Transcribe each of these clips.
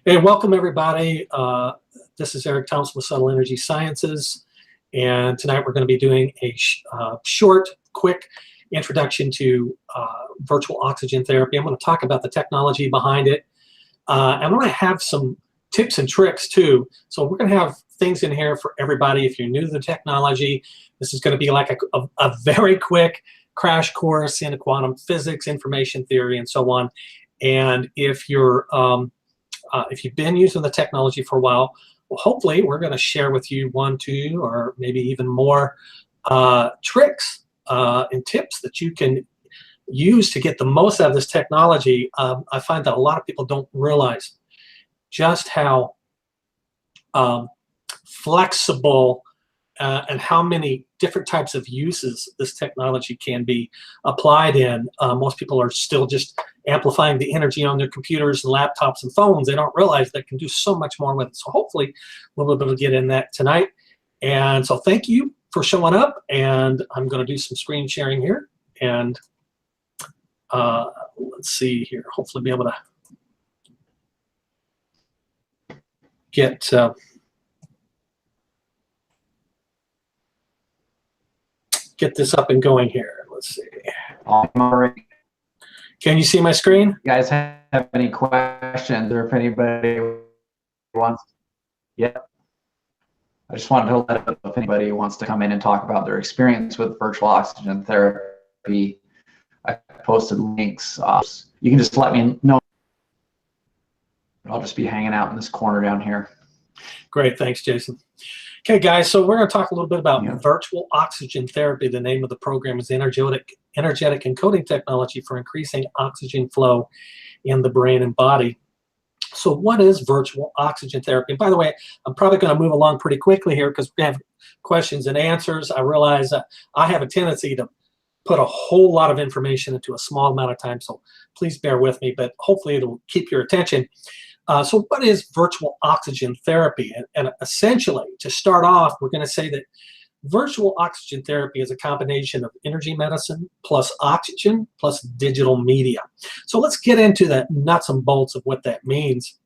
Hey, welcome everybody. This is Eric Thompson with Subtle Energy Sciences, and tonight we're going to be doing a short, quick introduction to virtual oxygen therapy. I'm going to talk about the technology behind it. I'm going to have some tips and tricks too. So we're going to have things in here for everybody. If you're new to the technology, this is going to be like a very quick crash course in quantum physics, information theory, and so on. And if you've been using the technology for a while, well, hopefully we're going to share with you one, two, or maybe even more tricks and tips that you can use to get the most out of this technology. I find that a lot of people don't realize just how flexible and how many different types of uses this technology can be applied in. Most people are still just amplifying the energy on their computers and laptops and phones. They don't realize they can do so much more with it. So hopefully we'll be able to get in that tonight. And so thank you for showing up. And I'm going to do some screen sharing here. And let's see here. Hopefully be able to get this up and going here. Let's see. Can you see my screen? You guys have any questions, or if anybody wants? Yeah. I just wanted to let know if anybody wants to come in and talk about their experience with virtual oxygen therapy. I posted links. You can just let me know. I'll just be hanging out in this corner down here. Great, thanks, Jason. Okay, guys, so we're going to talk a little bit about virtual oxygen therapy. The name of the program is energetic encoding technology for increasing oxygen flow in the brain and body. So what is virtual oxygen therapy? And by the way, I'm probably going to move along pretty quickly here because we have questions and answers. I realize I have a tendency to put a whole lot of information into a small amount of time, so please bear with me, but hopefully it'll keep your attention. So what is virtual oxygen therapy? And essentially, to start off, we're going to say that virtual oxygen therapy is a combination of energy medicine plus oxygen plus digital media. So let's get into the nuts and bolts of what that means.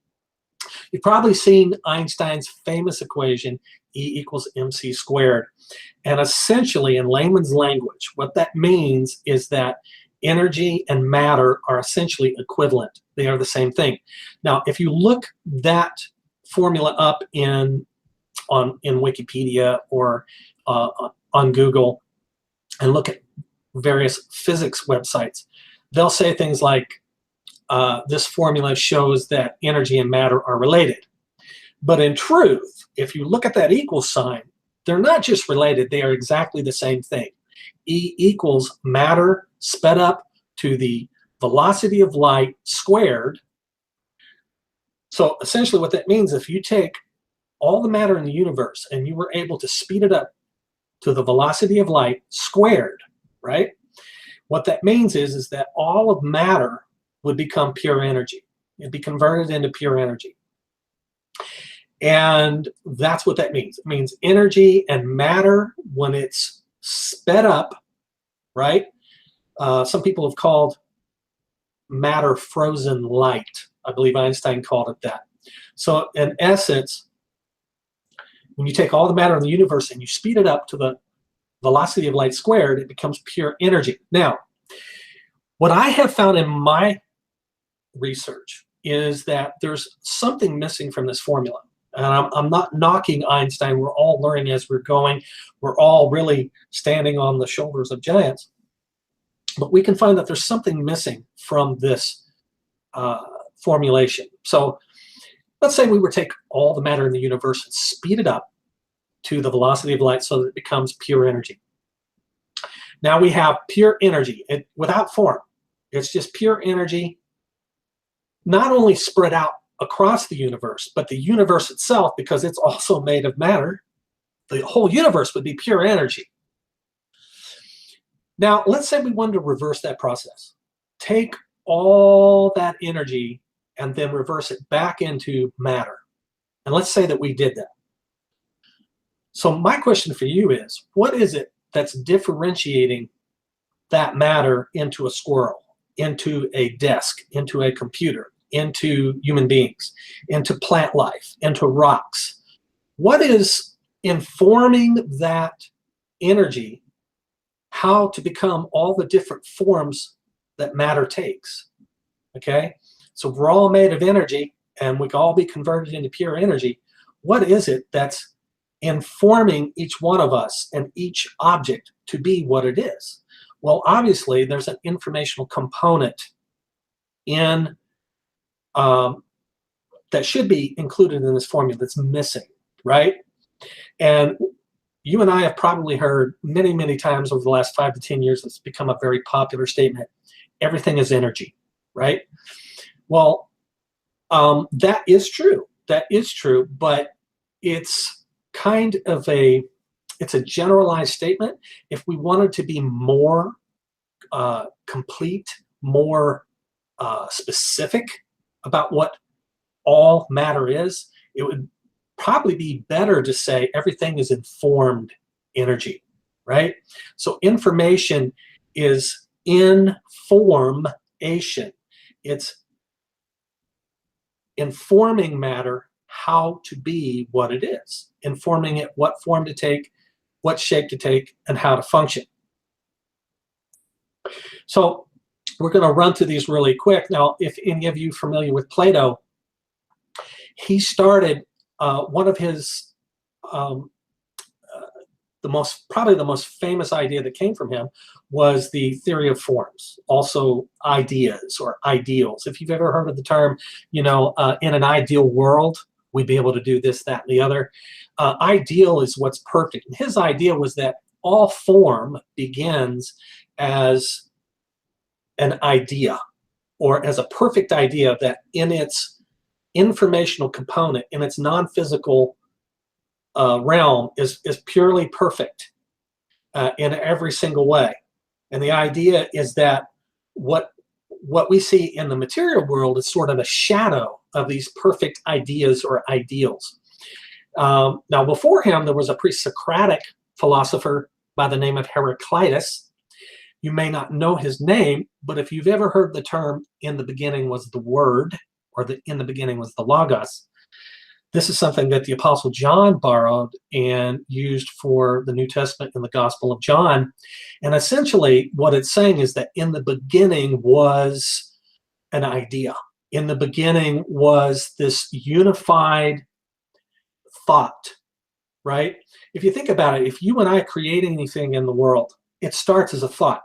You've probably seen Einstein's famous equation, E equals mc squared. And essentially, in layman's language, what that means is that energy and matter are essentially equivalent. They are the same thing. Now, if you look that formula up in Wikipedia or on Google and look at various physics websites, they'll say things like, this formula shows that energy and matter are related. But in truth, if you look at that equal sign, they're not just related, they are exactly the same thing. E equals matter sped up to the velocity of light squared. So essentially what that means, if you take all the matter in the universe and you were able to speed it up to the velocity of light squared, right? What that means is that all of matter would become pure energy. It'd be converted into pure energy. And that's what that means. It means energy and matter, when it's sped up, right? Some people have called matter frozen light. I believe Einstein called it that. So in essence, when you take all the matter in the universe and you speed it up to the velocity of light squared, it becomes pure energy. Now, what I have found in my research is that there's something missing from this formula. And I'm not knocking Einstein. We're all learning as we're going. We're all really standing on the shoulders of giants. But we can find that there's something missing from this formulation. So let's say we were to take all the matter in the universe and speed it up to the velocity of light so that it becomes pure energy. Now we have pure energy without form. It's just pure energy, not only spread out across the universe, but the universe itself, because it's also made of matter, the whole universe would be pure energy. Now, let's say we wanted to reverse that process. Take all that energy and then reverse it back into matter. And let's say that we did that. So my question for you is, what is it that's differentiating that matter into a squirrel, into a desk, into a computer, into human beings, into plant life, into rocks. What is informing that energy, how to become all the different forms that matter takes? Okay, so we're all made of energy, and we can all be converted into pure energy. What is it that's informing each one of us and each object to be what it is? Well, obviously, there's an informational component in that should be included in this formula that's missing, right? And you and I have probably heard many, many times over the last 5 to 10 years, it's become a very popular statement: everything is energy, right? Well, that is true. That is true, but it's kind of it's a generalized statement. If we wanted to be more complete, more specific about what all matter is, it would probably be better to say everything is informed energy, right? So information is information. It's informing matter how to be what it is, informing it what form to take, what shape to take, and how to function. So we're going to run through these really quick. Now, if any of you are familiar with Plato, he started one of his probably the most famous idea that came from him was the theory of forms, also ideas or ideals. If you've ever heard of the term, in an ideal world, we'd be able to do this, that, and the other. Ideal is what's perfect. And his idea was that all form begins as an idea, or as a perfect idea that in its informational component, in its non-physical realm, is purely perfect in every single way. And the idea is that what we see in the material world is sort of a shadow of these perfect ideas or ideals. Now, before him, there was a pre-Socratic philosopher by the name of Heraclitus. You may not know his name, but if you've ever heard the term "in the beginning was the Word," or "in the beginning was the Logos," this is something that the Apostle John borrowed and used for the New Testament in the Gospel of John. And essentially what it's saying is that in the beginning was an idea. In the beginning was this unified thought, right? If you think about it, if you and I create anything in the world, it starts as a thought.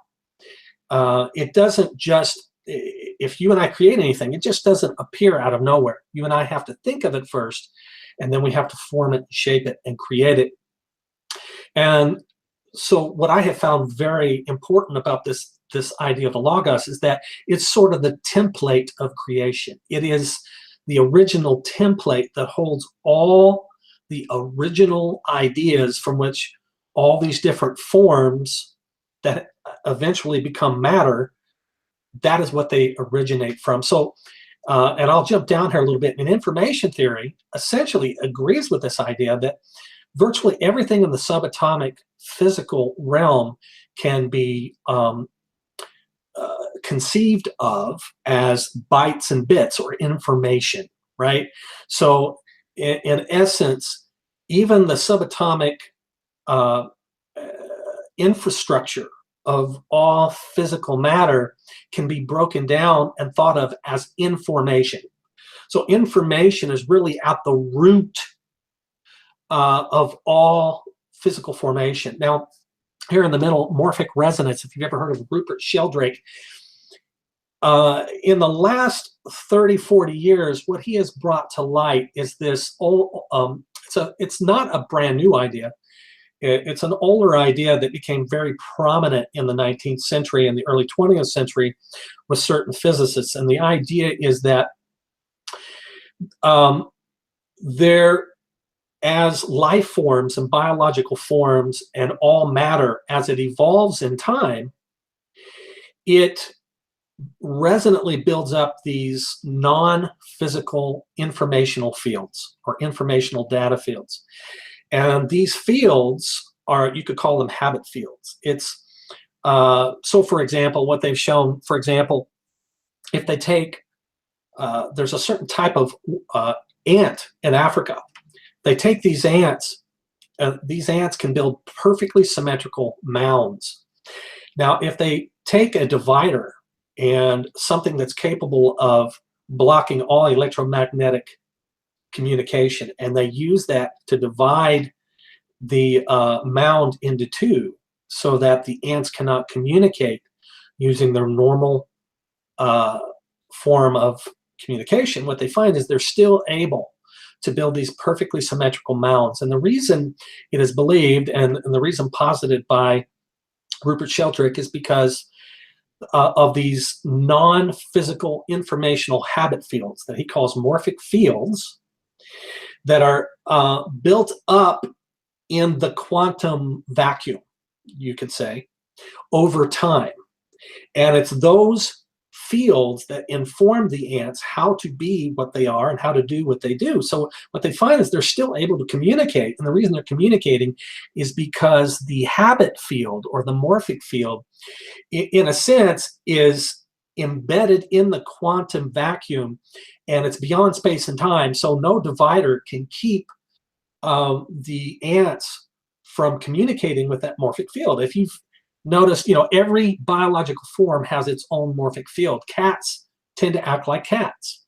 It doesn't just, if you and I create anything, it just doesn't appear out of nowhere. You and I have to think of it first, and then we have to form it, shape it, and create it. And so what I have found very important about this idea of the Logos is that it's sort of the template of creation. It is the original template that holds all the original ideas from which all these different forms that eventually become matter, that is what they originate from. So, and I'll jump down here a little bit. And information theory essentially agrees with this idea that virtually everything in the subatomic physical realm can be conceived of as bytes and bits or information, right? So in essence, even the subatomic infrastructure of all physical matter can be broken down and thought of as information. So information is really at the root of all physical formation. Now, here in the middle, morphic resonance, if you've ever heard of Rupert Sheldrake, in the last 30, 40 years, what he has brought to light is this old, it's not a brand new idea. It's an older idea that became very prominent in the 19th century and the early 20th century with certain physicists. And the idea is that as life forms and biological forms and all matter, as it evolves in time, it resonantly builds up these non-physical informational fields or informational data fields. And these fields are, you could call them habit fields. It's, so for example, what they've shown, for example, if they take there's a certain type of ant in Africa. They take these ants. These ants can build perfectly symmetrical mounds. Now, if they take a divider and something that's capable of blocking all electromagnetic communication, and they use that to divide the mound into two so that the ants cannot communicate using their normal form of communication, what they find is they're still able to build these perfectly symmetrical mounds. And the reason it is believed, and the reason posited by Rupert Sheldrake, is because of these non-physical informational habit fields that he calls morphic fields that are built up in the quantum vacuum, you could say, over time. And it's those fields that inform the ants how to be what they are and how to do what they do. So what they find is they're still able to communicate. And the reason they're communicating is because the habit field, or the morphic field, in a sense, is embedded in the quantum vacuum, and it's beyond space and time. So no divider can keep the ants from communicating with that morphic field. If you've noticed, every biological form has its own morphic field. Cats tend to act like cats.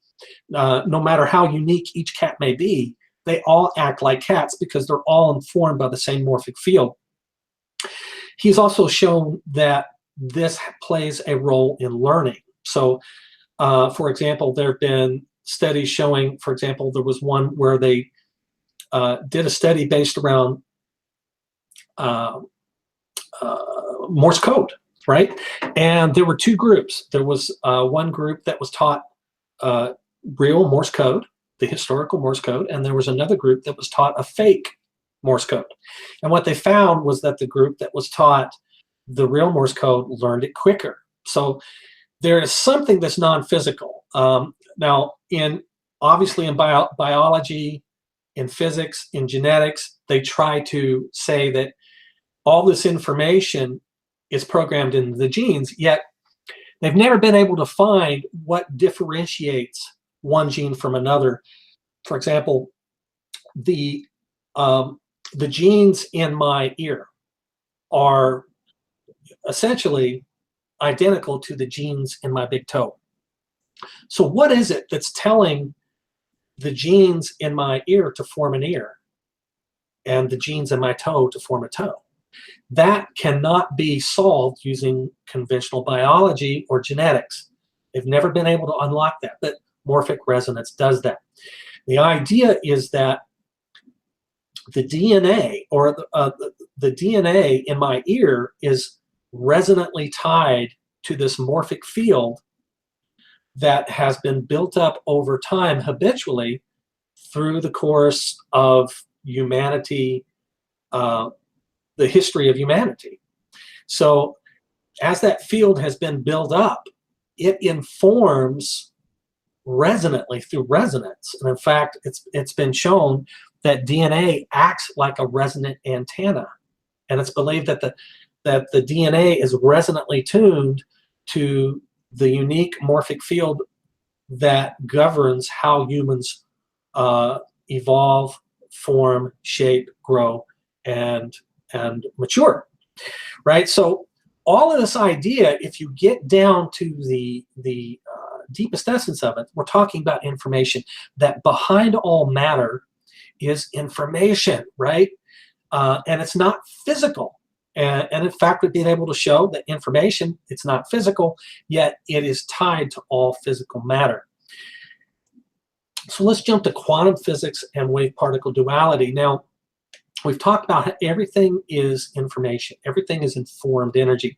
No matter how unique each cat may be, they all act like cats because they're all informed by the same morphic field. He's also shown that this plays a role in learning. So, for example, there have been studies showing, for example, there was one where they did a study based around Morse code, right? And there were two groups. There was one group that was taught real Morse code, the historical Morse code, and there was another group that was taught a fake Morse code. And what they found was that the group that was taught the real Morse code learned it quicker. So there is something that's non-physical. Now, obviously in biology, in physics, in genetics, they try to say that all this information is programmed into the genes, yet they've never been able to find what differentiates one gene from another. For example, the genes in my ear are essentially identical to the genes in my big toe. So what is it that's telling the genes in my ear to form an ear and the genes in my toe to form a toe? That cannot be solved using conventional biology or genetics. They've never been able to unlock that, but morphic resonance does that. The idea is that the DNA, or the DNA in my ear, is resonantly tied to this morphic field that has been built up over time habitually through the course of humanity, the history of humanity. So as that field has been built up, it informs resonantly through resonance. And in fact, it's been shown that DNA acts like a resonant antenna. And it's believed that the DNA is resonantly tuned to the unique morphic field that governs how humans evolve, form, shape, grow, and mature, right? So all of this idea, if you get down to the deepest essence of it, we're talking about information, that behind all matter is information, right? And it's not physical. And in fact, we've been able to show that information, it's not physical, yet it is tied to all physical matter. So let's jump to quantum physics and wave-particle duality. Now, we've talked about how everything is information. Everything is informed energy.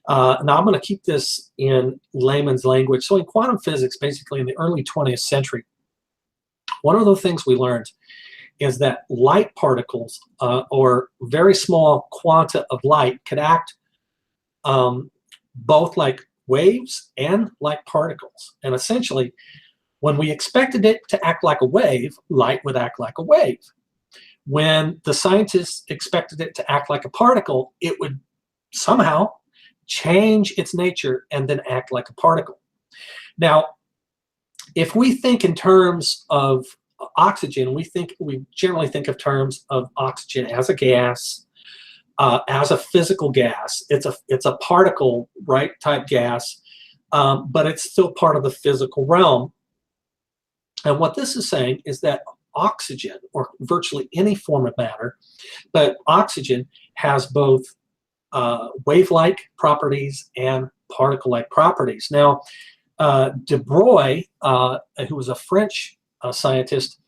Now, I'm going to keep this in layman's language. So in quantum physics, basically in the early 20th century, one of the things we learned is that light particles, or very small quanta of light, could act both like waves and like particles. And essentially, when we expected it to act like a wave, light would act like a wave. When the scientists expected it to act like a particle, it would somehow change its nature and then act like a particle. Now, if we think in terms of oxygen, we generally think of terms of oxygen as a gas, as a physical gas. It's a particle, right, type gas, but it's still part of the physical realm. And what this is saying is that oxygen, or virtually any form of matter, but oxygen has both wave-like properties and particle-like properties. Now, de Broglie, who was a French scientist,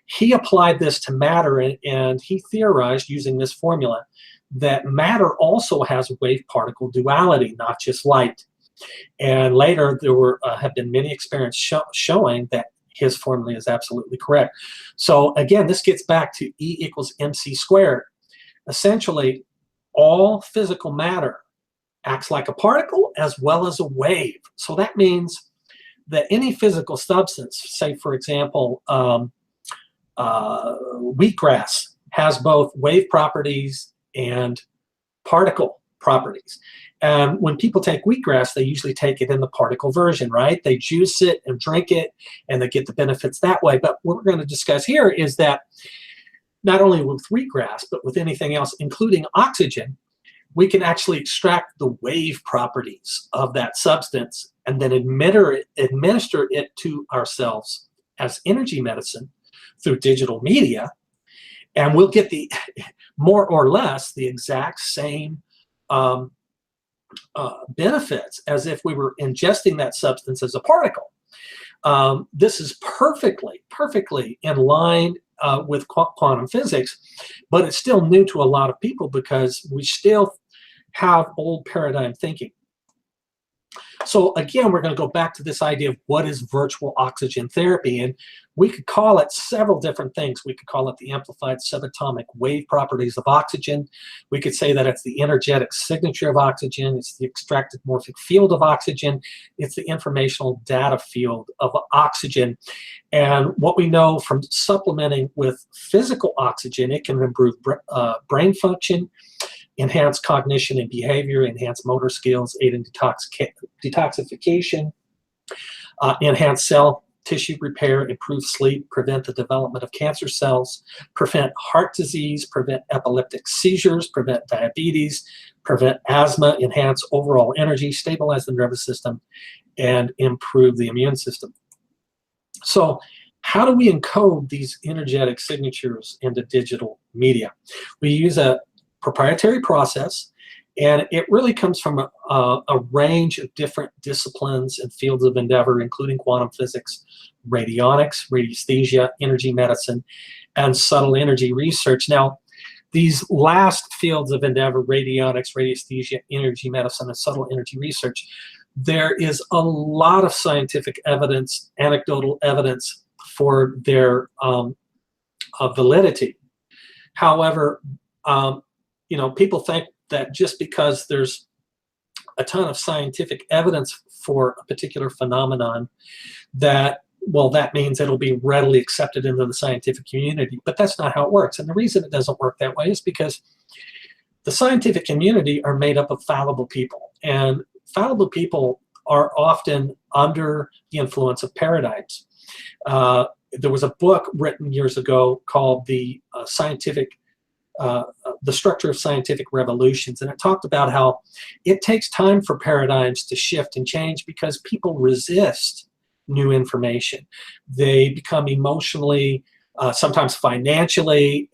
he applied this to matter, and he theorized using this formula that matter also has wave-particle duality, not just light. And later, there have been many experiments showing that his formula is absolutely correct. So again, this gets back to E equals mc squared. Essentially, all physical matter acts like a particle as well as a wave. So that means that any physical substance, say for example, wheatgrass has both wave properties and particle properties. And when people take wheatgrass, they usually take it in the particle version, right? They juice it and drink it, and they get the benefits that way. But what we're going to discuss here is that not only with wheatgrass, but with anything else, including oxygen, we can actually extract the wave properties of that substance and then administer it to ourselves as energy medicine through digital media, and we'll get the more or less the exact same benefits as if we were ingesting that substance as a particle. This is perfectly in line with quantum physics, but it's still new to a lot of people because we still have old paradigm thinking. So again, we're going to go back to this idea of what is virtual oxygen therapy, and we could call it several different things. We could call it the amplified subatomic wave properties of oxygen. We could say that it's the energetic signature of oxygen. It's the extracted morphic field of oxygen. It's the informational data field of oxygen. And what we know from supplementing with physical oxygen, it can improve brain function, enhance cognition and behavior, enhance motor skills, aid in detoxification, enhance cell tissue repair, improve sleep, prevent the development of cancer cells, prevent heart disease, prevent epileptic seizures, prevent diabetes, prevent asthma, enhance overall energy, stabilize the nervous system, and improve the immune system. So how do we encode these energetic signatures into digital media? We use a proprietary process, and it really comes from a range of different disciplines and fields of endeavor, including quantum physics, radionics, radiesthesia, energy medicine, and subtle energy research. Now, these last fields of endeavor, radionics, radiesthesia, energy medicine, and subtle energy research, there is a lot of scientific evidence, anecdotal evidence for their validity. However, you know, people think that just because there's a ton of scientific evidence for a particular phenomenon, that, well, that means it'll be readily accepted into the scientific community. But that's not how it works. And the reason it doesn't work that way is because the scientific community are made up of fallible people. And fallible people are often under the influence of paradigms. There was a book written years ago called The Structure of Scientific Revolutions, and it talked about how it takes time for paradigms to shift and change because people resist new information. They become emotionally, sometimes financially,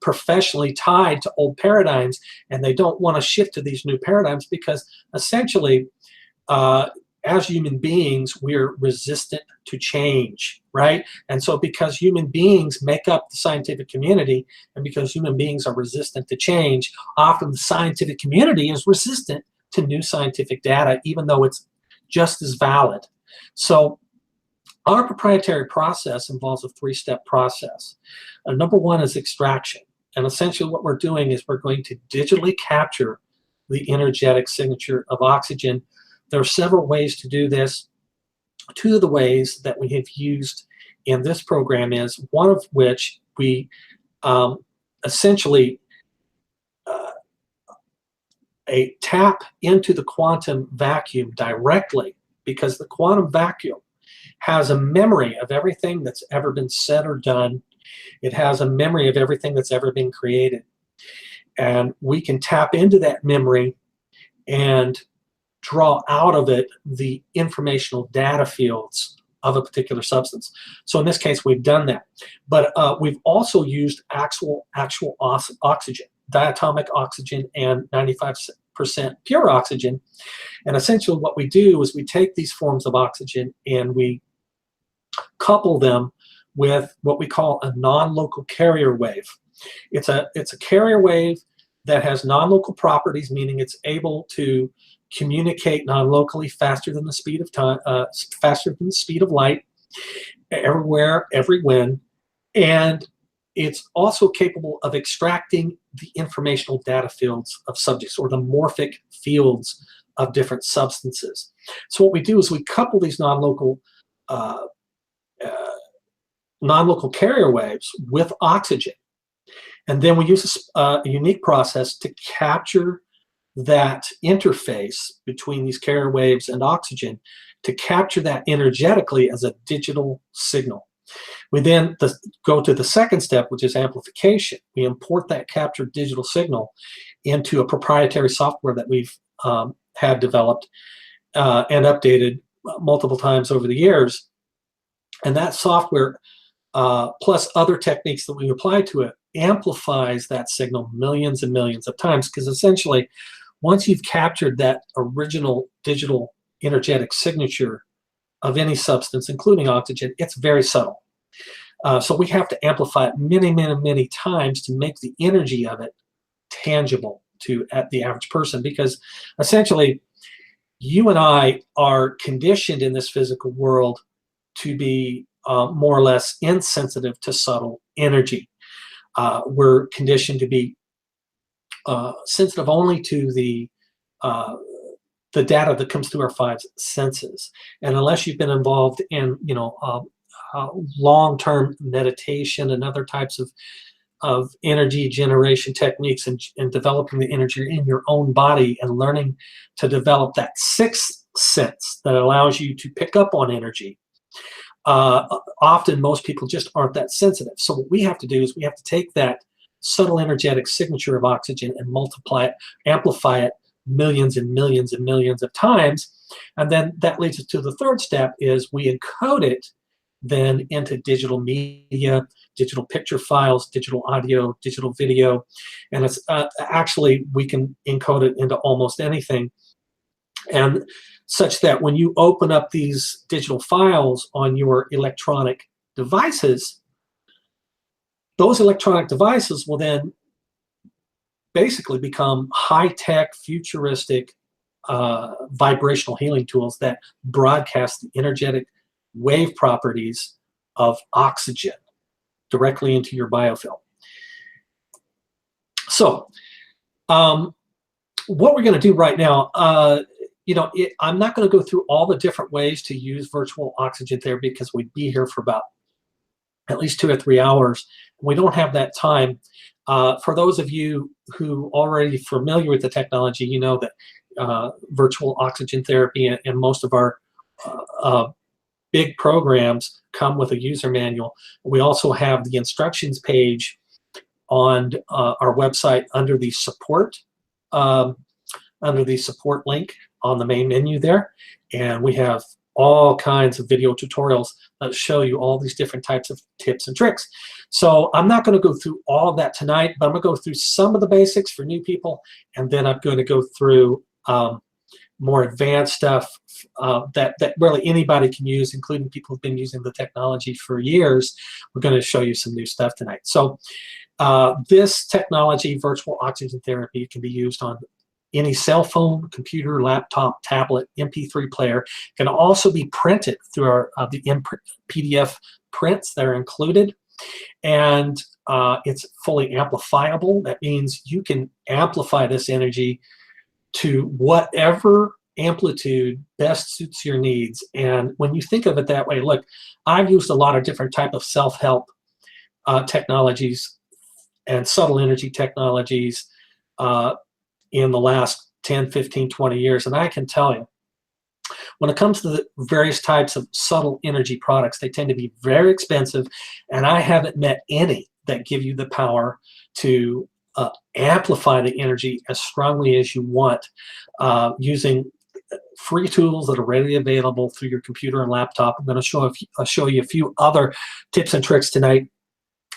professionally tied to old paradigms, and they don't want to shift to these new paradigms because essentially, as human beings, we're resistant to change, right? And so because human beings make up the scientific community, and because human beings are resistant to change, often the scientific community is resistant to new scientific data, even though it's just as valid. So our proprietary process involves a three-step process. Number one is extraction. And essentially what we're doing is we're going to digitally capture the energetic signature of oxygen. There are several ways to do this. Two of the ways that we have used in this program is one of which we essentially tap into the quantum vacuum directly, because the quantum vacuum has a memory of everything that's ever been said or done. It has a memory of everything that's ever been created. And we can tap into that memory and draw out of it the informational data fields of a particular substance. So in this case, we've done that. But we've also used actual oxygen, diatomic oxygen and 95% pure oxygen. And essentially what we do is we take these forms of oxygen and we couple them with what we call a non-local carrier wave. It's a carrier wave that has non-local properties, meaning it's able to communicate non-locally faster than the speed of light, everywhere, every when, and it's also capable of extracting the informational data fields of subjects, or the morphic fields of different substances. So what we do is we couple these non-local carrier waves with oxygen, and then we use a unique process to capture that interface between these carrier waves and oxygen, to capture that energetically as a digital signal. We then go to the second step, which is amplification. We import that captured digital signal into a proprietary software that we've had developed and updated multiple times over the years. And that software, plus other techniques that we apply to it, amplifies that signal millions and millions of times, because essentially, once you've captured that original digital energetic signature of any substance, including oxygen, it's very subtle. So we have to amplify it many, many, many times to make the energy of it tangible to the average person, because essentially you and I are conditioned in this physical world to be more or less insensitive to subtle energy. We're conditioned to be sensitive only to the data that comes through our five senses. And unless you've been involved in, long-term meditation and other types of energy generation techniques, and developing the energy in your own body and learning to develop that sixth sense that allows you to pick up on energy, often most people just aren't that sensitive. So what we have to do is we have to take that subtle energetic signature of oxygen and multiply it, amplify it millions and millions and millions of times. And then that leads us to the third step, is we encode it then into digital media, digital picture files, digital audio, digital video. And it's actually, we can encode it into almost anything. And such that when you open up these digital files on your electronic devices, those electronic devices will then basically become high-tech, futuristic, vibrational healing tools that broadcast the energetic wave properties of oxygen directly into your biofilm. So, what we're going to do right now, I'm not going to go through all the different ways to use virtual oxygen therapy, because we'd be here for about at least 2 or 3 hours. We don't have that time. For those of you who are already familiar with the technology, you know that virtual oxygen therapy and most of our big programs come with a user manual. We also have the instructions page on our website under the support link on the main menu there, and we have all kinds of video tutorials that show you all these different types of tips and tricks. So I'm not going to go through all of that tonight, but I'm going to go through some of the basics for new people, and then I'm going to go through more advanced stuff that really anybody can use, including people who've been using the technology for years. We're going to show you some new stuff tonight. So this technology, virtual oxygen therapy, can be used on any cell phone, computer, laptop, tablet, MP3 player. Can also be printed through our the PDF prints that are included, and it's fully amplifiable. That means you can amplify this energy to whatever amplitude best suits your needs. And when you think of it that way, look, I've used a lot of different type of self-help technologies and subtle energy technologies in the last 10, 15, 20 years. And I can tell you When it comes to the various types of subtle energy products, they tend to be very expensive, and I haven't met any that give you the power to amplify the energy as strongly as you want using free tools that are readily available through your computer and laptop. I'm going to show you a few other tips and tricks tonight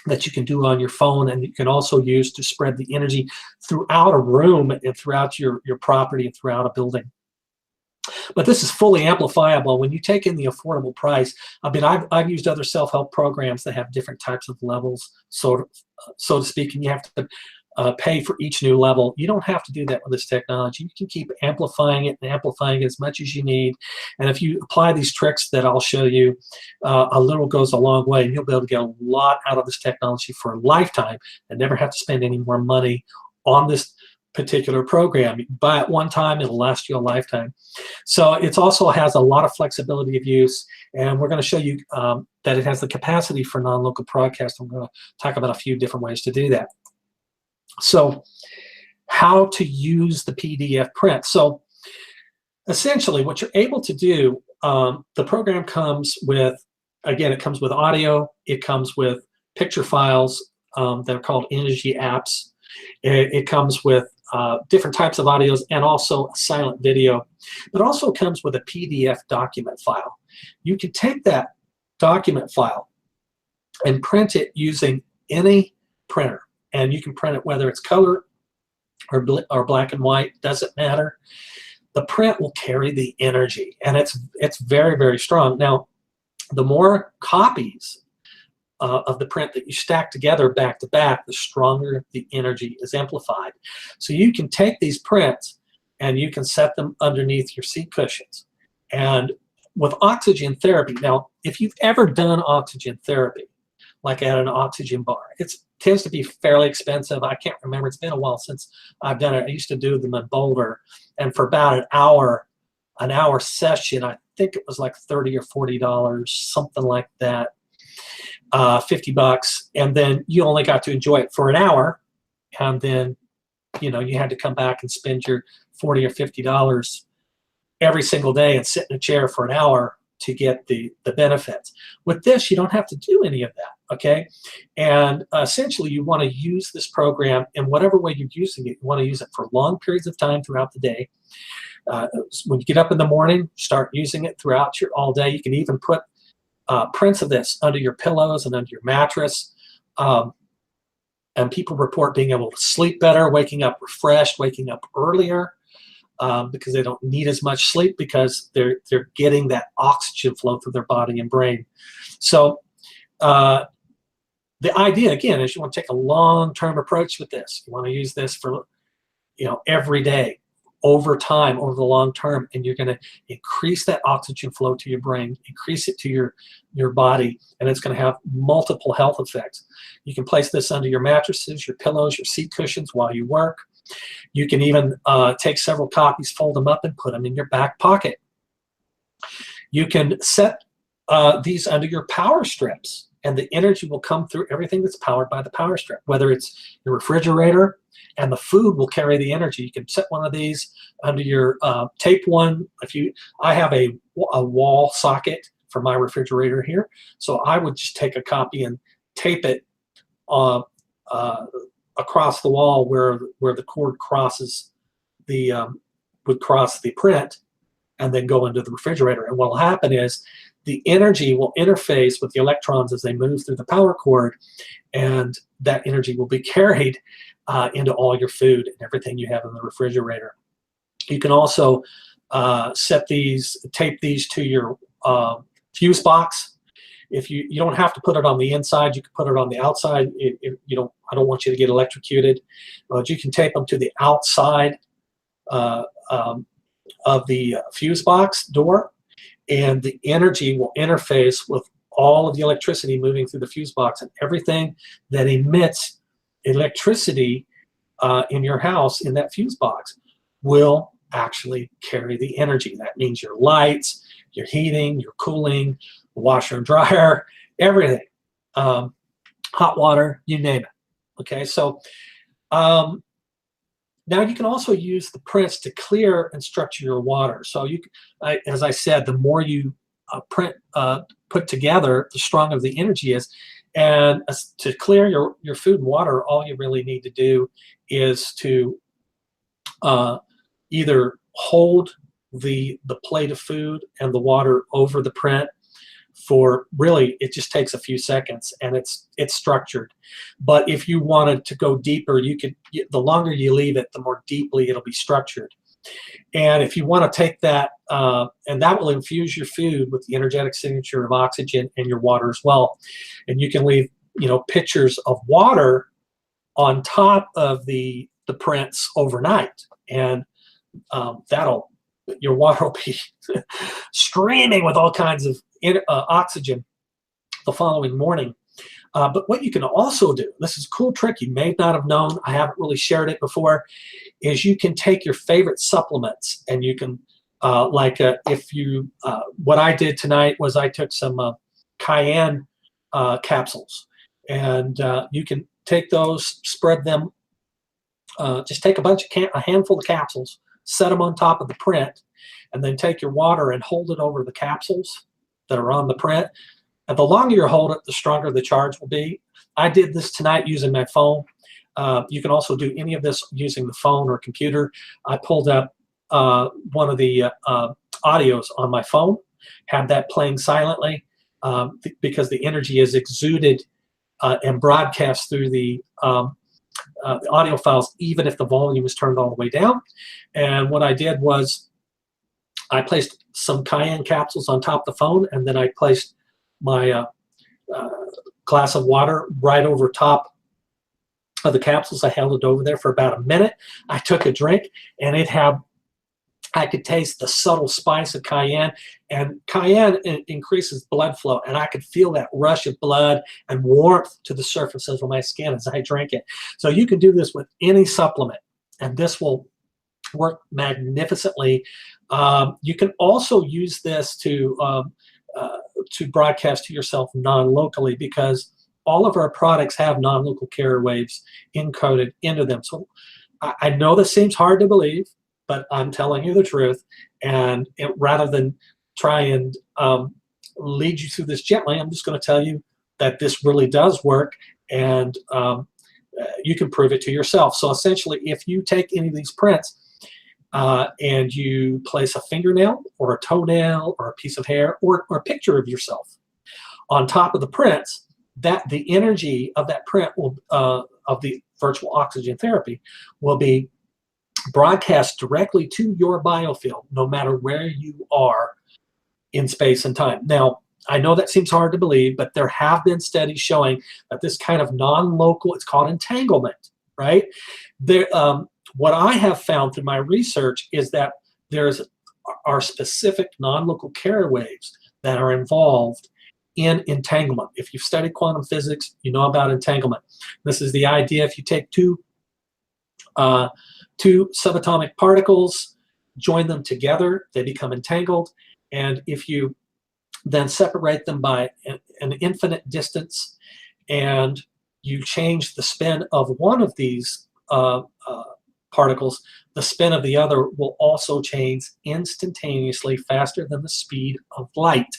that you can do on your phone, and you can also use to spread the energy throughout a room and throughout your property and throughout a building. But this is fully amplifiable when you take in the affordable price. I mean, I've used other self-help programs that have different types of levels, so to speak, and you have to pay for each new level. You don't have to do that with this technology. You can keep amplifying it and amplifying it as much as you need. And if you apply these tricks that I'll show you, a little goes a long way, and you'll be able to get a lot out of this technology for a lifetime and never have to spend any more money on this particular program. You buy it one time, it'll last you a lifetime. So it also has a lot of flexibility of use, and we're going to show you that it has the capacity for non-local broadcast. I'm going to talk about a few different ways to do that. So how to use the PDF print. So essentially what you're able to do, the program comes with, again, it comes with audio, it comes with picture files that are called energy apps. It comes with different types of audios and also a silent video, but also comes with a PDF document file. You can take that document file and print it using any printer, and you can print it whether it's color or black and white, doesn't matter. The print will carry the energy, and it's very, very strong. Now, the more copies of the print that you stack together back to back, the stronger the energy is amplified. So you can take these prints and you can set them underneath your seat cushions. And with oxygen therapy, now, if you've ever done oxygen therapy, like at an oxygen bar, it tends to be fairly expensive. I can't remember, it's been a while since I've done it. I used to do them in Boulder, and for about an hour session, I think it was like $30 or $40, something like that. $50, and then you only got to enjoy it for an hour, and then you had to come back and spend your $40 or $50 every single day and sit in a chair for an hour to get the benefits. With this, you don't have to do any of that, okay? And essentially, you want to use this program in whatever way you're using it. You want to use it for long periods of time throughout the day. When you get up in the morning, start using it throughout all day. You can even put prints of this under your pillows and under your mattress, and people report being able to sleep better, waking up refreshed, waking up earlier, because they don't need as much sleep because they're getting that oxygen flow through their body and brain. So the idea, again, is you want to take a long-term approach with this. You want to use this for every day, over time, over the long term, and you're going to increase that oxygen flow to your brain, increase it to your body, and it's going to have multiple health effects. You can place this under your mattresses, your pillows, your seat cushions while you work. You can even take several copies, fold them up, and put them in your back pocket. You can set these under your power strips, and the energy will come through everything that's powered by the power strip, whether it's your refrigerator, and the food will carry the energy. You can set one of these under your tape one. I have a wall socket for my refrigerator here, so I would just take a copy and tape it across the wall where the cord crosses would cross the print, and then go into the refrigerator. And what will happen is the energy will interface with the electrons as they move through the power cord, and that energy will be carried into all your food and everything you have in the refrigerator. You can also tape these to your fuse box. If you don't have to put it on the inside, you can put it on the outside. I don't want you to get electrocuted, but you can tape them to the outside of the fuse box door, and the energy will interface with all of the electricity moving through the fuse box, and everything that emits electricity in your house in that fuse box will actually carry the energy. That means your lights, your heating, your cooling, the washer and dryer, everything, hot water, you name it. Okay, so Now you can also use the prints to clear and structure your water. So as I said, the more you put together, the stronger the energy is. And to clear your food and water, all you really need to do is to either hold the plate of food and the water over the print for, really, it just takes a few seconds, and it's structured. But if you wanted to go deeper, you could, the longer you leave it, the more deeply it'll be structured. And if you want to take that, and that will infuse your food with the energetic signature of oxygen and your water as well. And you can leave, pictures of water on top of the prints overnight, and your water will be streaming with all kinds of oxygen the following morning. But what you can also do, this is a cool trick you may not have known, I haven't really shared it before, is you can take your favorite supplements, and you can, what I did tonight was I took some cayenne capsules, and you can take those, spread them, just take a handful of capsules, set them on top of the print, and then take your water and hold it over the capsules that are on the print. And the longer you hold it, the stronger the charge will be. I did this tonight using my phone. You can also do any of this using the phone or computer. I pulled up one of the audios on my phone, had that playing silently, because the energy is exuded and broadcast through the audio files, even if the volume is turned all the way down. And what I did was I placed some cayenne capsules on top of the phone, and then I placed my glass of water right over top of the capsules. I held it over there for about a minute. I took a drink, and I could taste the subtle spice of cayenne, and cayenne increases blood flow, and I could feel that rush of blood and warmth to the surfaces of my skin as I drank it. So you can do this with any supplement, and this will work magnificently. You can also use this to broadcast to yourself non-locally, because all of our products have non-local carrier waves encoded into them. So I know this seems hard to believe, but I'm telling you the truth. And rather than try and lead you through this gently, I'm just going to tell you that this really does work, and you can prove it to yourself. So essentially, if you take any of these prints and you place a fingernail or a toenail or a piece of hair or a picture of yourself on top of the prints, that the energy of that print will, of the virtual oxygen therapy, will be broadcast directly to your biofield, no matter where you are in space and time. Now, I know that seems hard to believe, but there have been studies showing that this kind of non-local, it's called entanglement, right? What I have found through my research is that are specific non-local carrier waves that are involved in entanglement. If you've studied quantum physics, you know about entanglement. This is the idea: if you take two subatomic particles, join them together, they become entangled, and if you then separate them by an infinite distance, and you change the spin of one of these particles, the spin of the other will also change instantaneously, faster than the speed of light.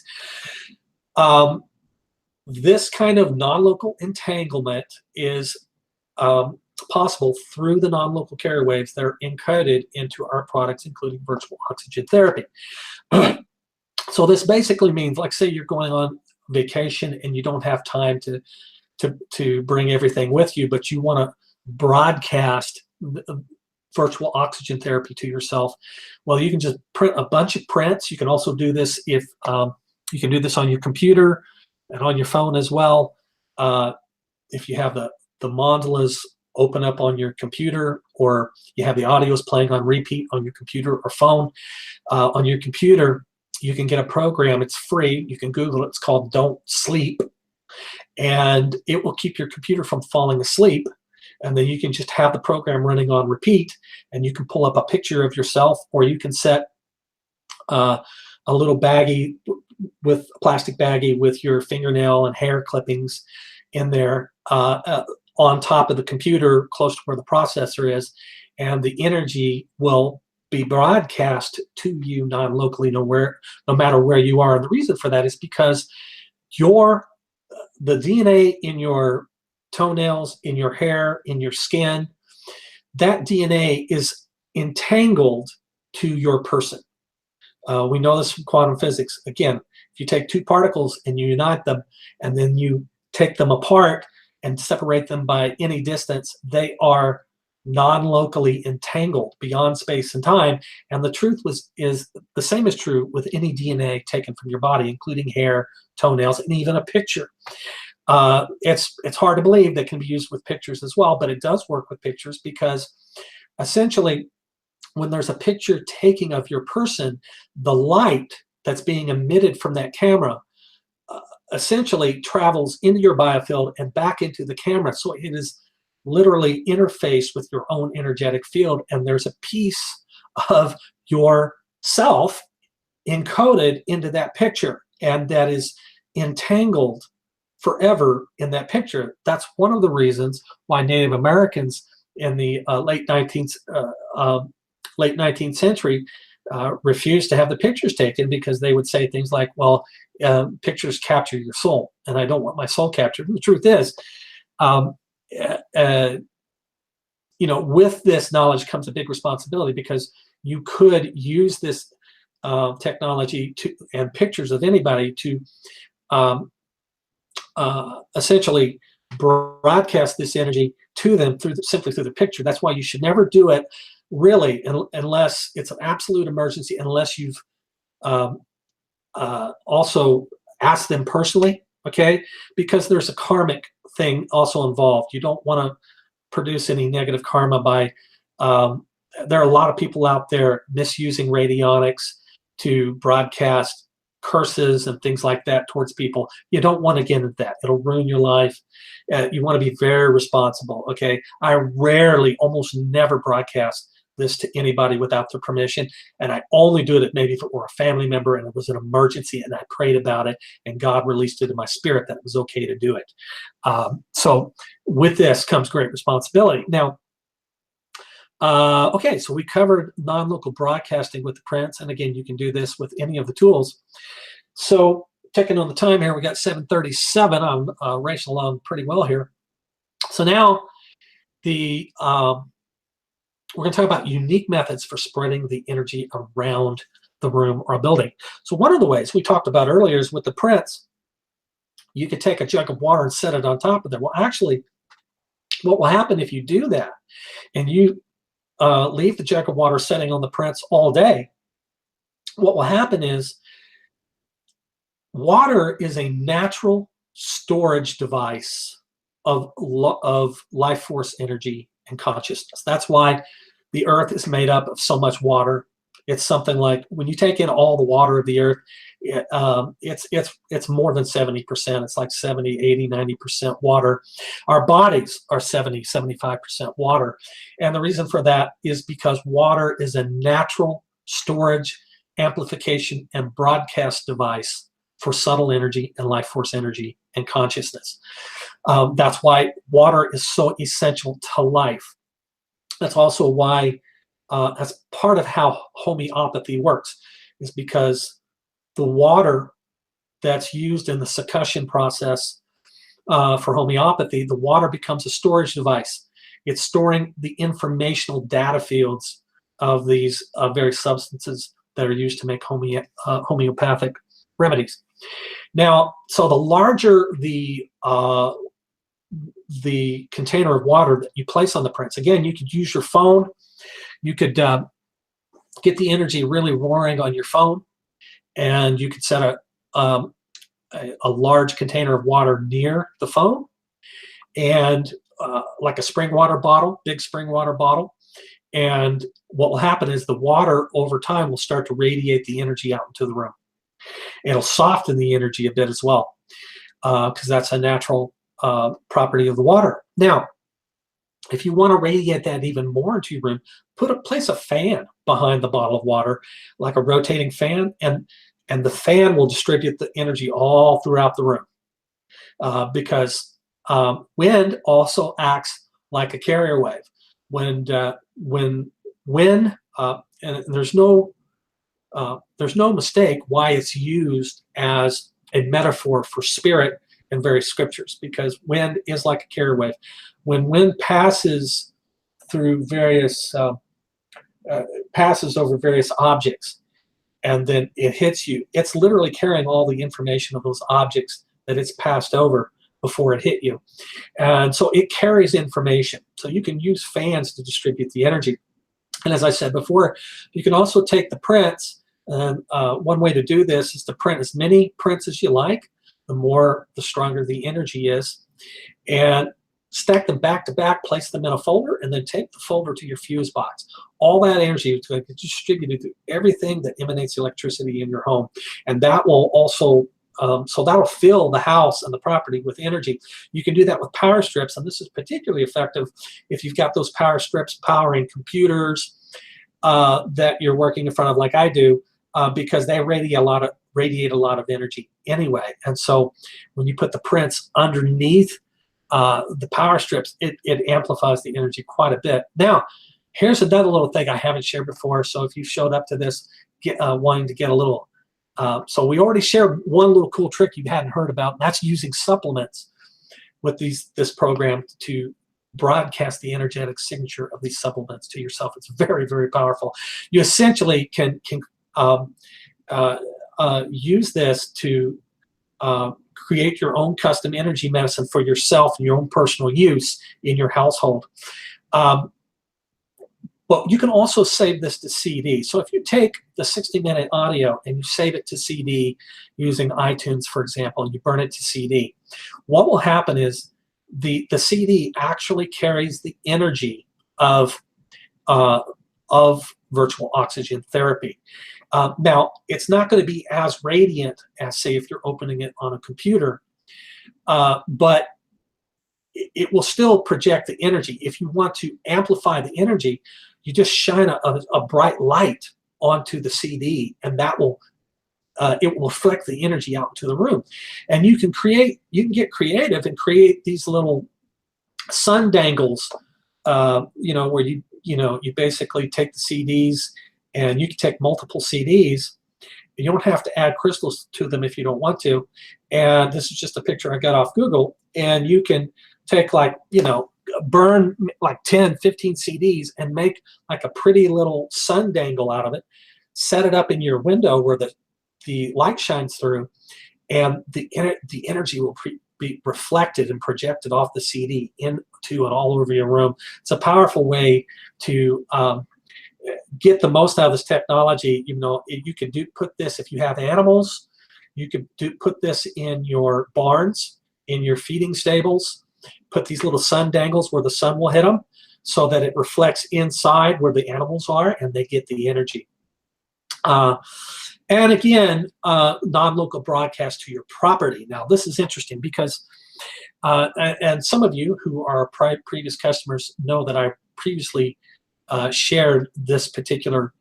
This kind of non-local entanglement is possible through the non-local carrier waves that are encoded into our products, including virtual oxygen therapy. So this basically means, like, say you're going on vacation and you don't have time to bring everything with you, but you want to broadcast virtual oxygen therapy to yourself. Well, you can just print a bunch of prints. You can also do this if you can do this on your computer and on your phone as well. If you have the mandalas open up on your computer, or you have the audios playing on repeat on your computer or phone, on your computer, you can get a program. It's free. You can Google it. It's called Don't Sleep, and it will keep your computer from falling asleep. And then you can just have the program running on repeat, and you can pull up a picture of yourself, or you can set a little baggie, with a plastic baggie with your fingernail and hair clippings in there on top of the computer, close to where the processor is, and the energy will be broadcast to you non-locally, no matter where you are. And the reason for that is because the DNA in your toenails, in your hair, in your skin, that DNA is entangled to your person. We know this from quantum physics. Again, if you take two particles and you unite them, and then you take them apart and separate them by any distance, they are non-locally entangled beyond space and time. And the truth is the same is true with any DNA taken from your body, including hair, toenails, and even a picture. It's hard to believe that can be used with pictures as well, but it does work with pictures, because essentially when there's a picture taking of your person, the light that's being emitted from that camera essentially travels into your biofield and back into the camera. So it is literally interfaced with your own energetic field, and there's a piece of yourself encoded into that picture, and that is entangled forever in that picture. That's one of the reasons why Native Americans in the late 19th century refused to have the pictures taken, because they would say things like, well, pictures capture your soul, and I don't want my soul captured. And the truth is, with this knowledge comes a big responsibility, because you could use this technology and pictures of anybody to essentially broadcast this energy to them simply through the picture. That's why you should never do it, really, unless it's an absolute emergency, unless you've also asked them personally, okay? Because there's a karmic thing also involved. You don't want to produce any negative karma by, there are a lot of people out there misusing radionics to broadcast curses and things like that towards people. You don't want to get into that. It'll ruin your life. You want to be very responsible, okay? I rarely, almost never broadcast this to anybody without their permission, and I only do it maybe if it were a family member and it was an emergency and I prayed about it and God released it in my spirit that it was okay to do it. So with this comes great responsibility. Now, okay, so we covered non-local broadcasting with the prints, and again, you can do this with any of the tools. So checking on the time here, we got 7:37. I'm racing along pretty well here. So now we're going to talk about unique methods for spreading the energy around the room or a building. So one of the ways we talked about earlier is with the prints. You could take a jug of water and set it on top of there. Well, actually, what will happen if you do that and you leave the jug of water setting on the prints all day, what will happen is water is a natural storage device of life force energy and consciousness. That's why the earth is made up of so much water. It's something like, when you take in all the water of the earth, it's more than 70%. It's like 70, 80, 90% water. Our bodies are 70, 75% water. And the reason for that is because water is a natural storage, amplification, and broadcast device for subtle energy and life force energy and consciousness. That's why water is so essential to life. That's also why, as part of how homeopathy works, is because the water that's used in the succussion process for homeopathy, the water becomes a storage device. It's storing the informational data fields of these various substances that are used to make homeopathic remedies. Now, so the larger the container of water that you place on the prints, again, you could use your phone. You could get the energy really roaring on your phone, and you could set a large container of water near the phone, and like a spring water bottle, big spring water bottle. And what will happen is the water over time will start to radiate the energy out into the room. It'll soften the energy a bit as well, because that's a natural property of the water. Now, if you want to radiate that even more into your room, place a fan behind the bottle of water, like a rotating fan, and the fan will distribute the energy all throughout the room, because wind also acts like a carrier wave. and there's no mistake why it's used as a metaphor for spirit in various scriptures, because wind is like a carrier wave. When wind passes through various passes over various objects, and then it hits you, it's literally carrying all the information of those objects that it's passed over before it hit you. And so it carries information. So you can use fans to distribute the energy. And as I said before, you can also take the prints, and one way to do this is to print as many prints as you like. The stronger the energy is. And stack them back to back, place them in a folder, and then take the folder to your fuse box. All that energy is going to be distributed to everything that emanates electricity in your home. And that will also, so that'll fill the house and the property with energy. You can do that with power strips, and this is particularly effective if you've got those power strips powering computers that you're working in front of, like I do, because they radiate a lot of energy anyway. And so when you put the prints underneath the power strips, it amplifies the energy quite a bit. Now, here's another little thing I haven't shared before. So if you showed up to this wanting to get a little, so we already shared one little cool trick you hadn't heard about, and that's using supplements with this program to broadcast the energetic signature of these supplements to yourself. It's very, very powerful. You essentially can use this to create your own custom energy medicine for yourself and your own personal use in your household. But you can also save this to CD. So if you take the 60-minute audio and you save it to CD using iTunes, for example, and you burn it to CD, what will happen is the CD actually carries the energy of virtual oxygen therapy. Now, it's not going to be as radiant as, say, if you're opening it on a computer, but it will still project the energy. If you want to amplify the energy, you just shine a bright light onto the CD, and that will it will reflect the energy out into the room. And you can get creative and create these little sun dangles, where you basically take the CDs, and you can take multiple CDs. You don't have to add crystals to them if you don't want to. And this is just a picture I got off Google. And you can take burn like 10, 15 CDs and make like a pretty little sun dangle out of it. Set it up in your window where the light shines through, and the energy will be reflected and projected off the CD into and all over your room. It's a powerful way to get the most out of this technology. You can put this if you have animals. You could put this in your barns, in your feeding stables. Put these little sun dangles where the sun will hit them, so that it reflects inside where the animals are, and they get the energy. And again, non-local broadcast to your property. Now, this is interesting because, and some of you who are previous customers know that I previously shared this particular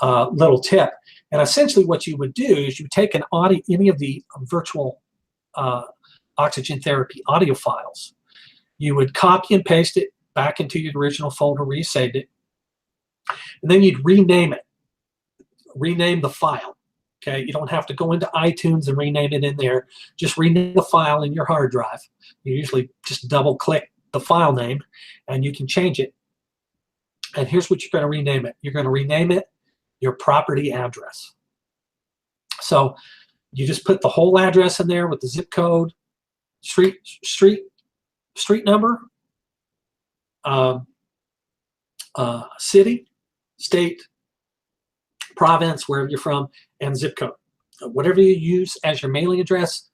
little tip. And essentially what you would do is you take any of the virtual oxygen therapy audio files. You would copy and paste it back into your original folder where you saved it. And then you'd rename it. Rename the file. Okay, you don't have to go into iTunes and rename it in there. Just rename the file in your hard drive. You usually just double click the file name and you can change it. And here's what you're going to rename it. You're going to rename it your property address. So you just put the whole address in there with the zip code, street number, city, state, province, wherever you're from, and zip code. Whatever you use as your mailing address,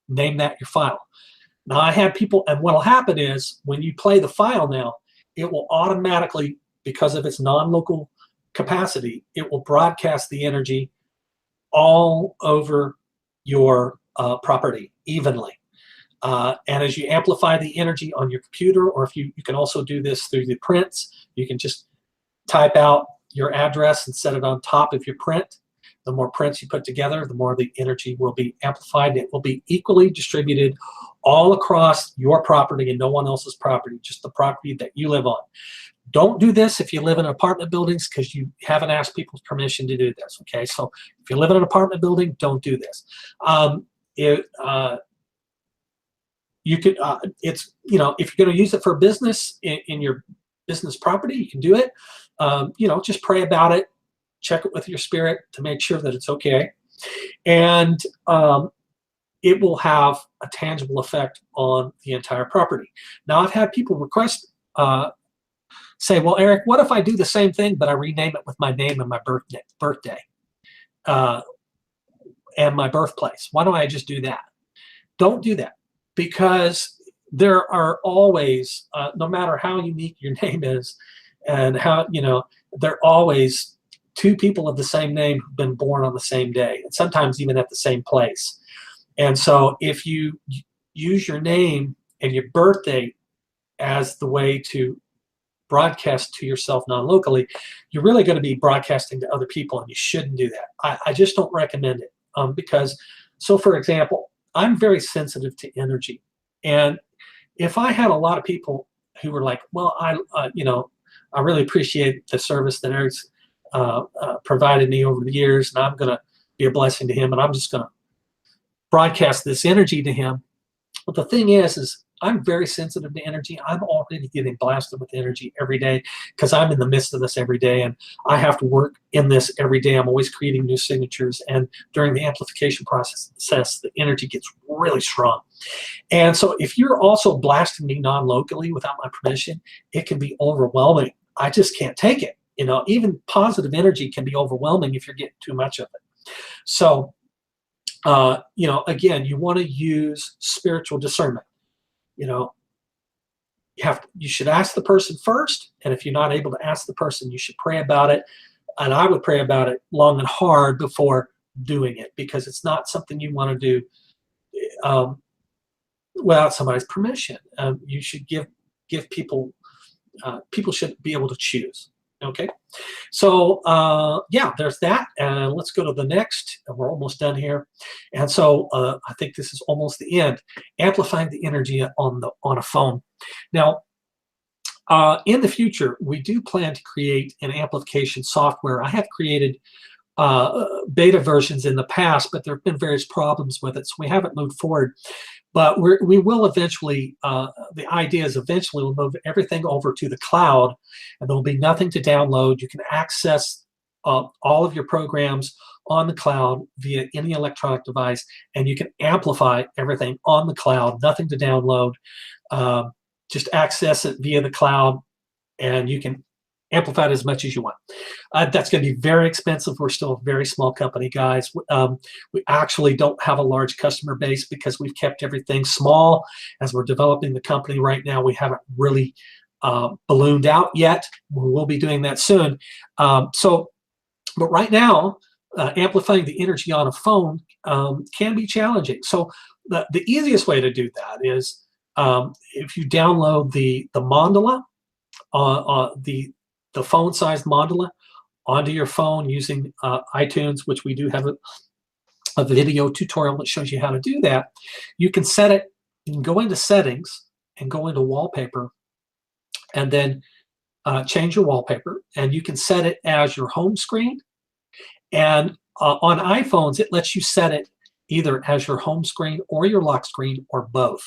name that your file. Now, I have people, and what will happen is when you play the file now, it will automatically, because of its non-local capacity, it will broadcast the energy all over your property evenly. And as you amplify the energy on your computer, or if you can also do this through the prints, you can just type out your address and set it on top of your print. The more prints you put together, the more the energy will be amplified. It will be equally distributed all across your property and no one else's property, just the property that you live on. Don't do this if you live in apartment buildings because you haven't asked people's permission to do this, okay? So if you live in an apartment building, don't do this. You could, it's, you know, if you're going to use it for business in your business property, you can do it. You know, just pray about it, check it with your spirit to make sure that it's okay. And it will have a tangible effect on the entire property. Now, I've had people request, say, well, Eric, what if I do the same thing, but I rename it with my name and my birthday and my birthplace? Why don't I just do that? Don't do that, because there are always, no matter how unique your name is and how, you know, there are always two people of the same name who've been born on the same day, and sometimes even at the same place. And so if you use your name and your birthday as the way to broadcast to yourself non-locally, you're really going to be broadcasting to other people, and you shouldn't do that. I just don't recommend it because, so for example, I'm very sensitive to energy. And if I had a lot of people who were like, well, you know, I really appreciate the service that Eric's provided me over the years, and I'm going to be a blessing to him, and I'm just going to broadcast this energy to him. But the thing is I'm very sensitive to energy. I'm already getting blasted with energy every day because I'm in the midst of this every day, and I have to work in this every day. I'm always creating new signatures, and during the amplification process, the energy gets really strong. And so if you're also blasting me non-locally without my permission, it can be overwhelming. I just can't take it. You know, even positive energy can be overwhelming if you're getting too much of it. So, you know, again, you want to use spiritual discernment. You know, you should ask the person first, and if you're not able to ask the person, you should pray about it. And I would pray about it long and hard before doing it, because it's not something you want to do without somebody's permission. You should give people, people should be able to choose. Okay, so yeah, there's that. And let's go to the next. We're almost done here. And so I think this is almost the end. Amplifying the energy on a phone. Now, in the future, we do plan to create an amplification software. I have created beta versions in the past, but there have been various problems with it, so we haven't moved forward. But we will eventually, the idea is eventually we'll move everything over to the cloud, and there'll be nothing to download. You can access all of your programs on the cloud via any electronic device, and you can amplify everything on the cloud, nothing to download. Just access it via the cloud, and you can amplify it as much as you want. That's going to be very expensive. We're still a very small company, guys. We actually don't have a large customer base because we've kept everything small. As we're developing the company right now, we haven't really ballooned out yet. We will be doing that soon. But right now, amplifying the energy on a phone can be challenging. So the easiest way to do that is if you download the mandala, the phone-sized mandala onto your phone using iTunes, which we do have a video tutorial that shows you how to do that. You can set it, you can go into settings and go into wallpaper, and then change your wallpaper, and you can set it as your home screen. And on iPhones, it lets you set it either as your home screen or your lock screen, or both.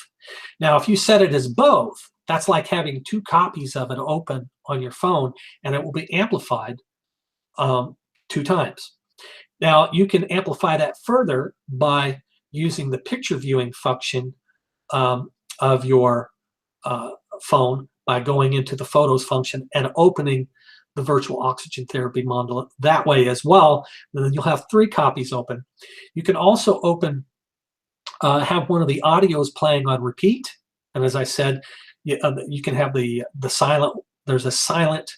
Now, if you set it as both, that's like having two copies of it open on your phone, and it will be amplified 2 times. Now, you can amplify that further by using the picture viewing function of your phone by going into the Photos function and opening the virtual oxygen therapy mandala that way as well. And then you'll have 3 copies open. You can also open, have one of the audios playing on repeat. And as I said, you can have the silent, there's a silent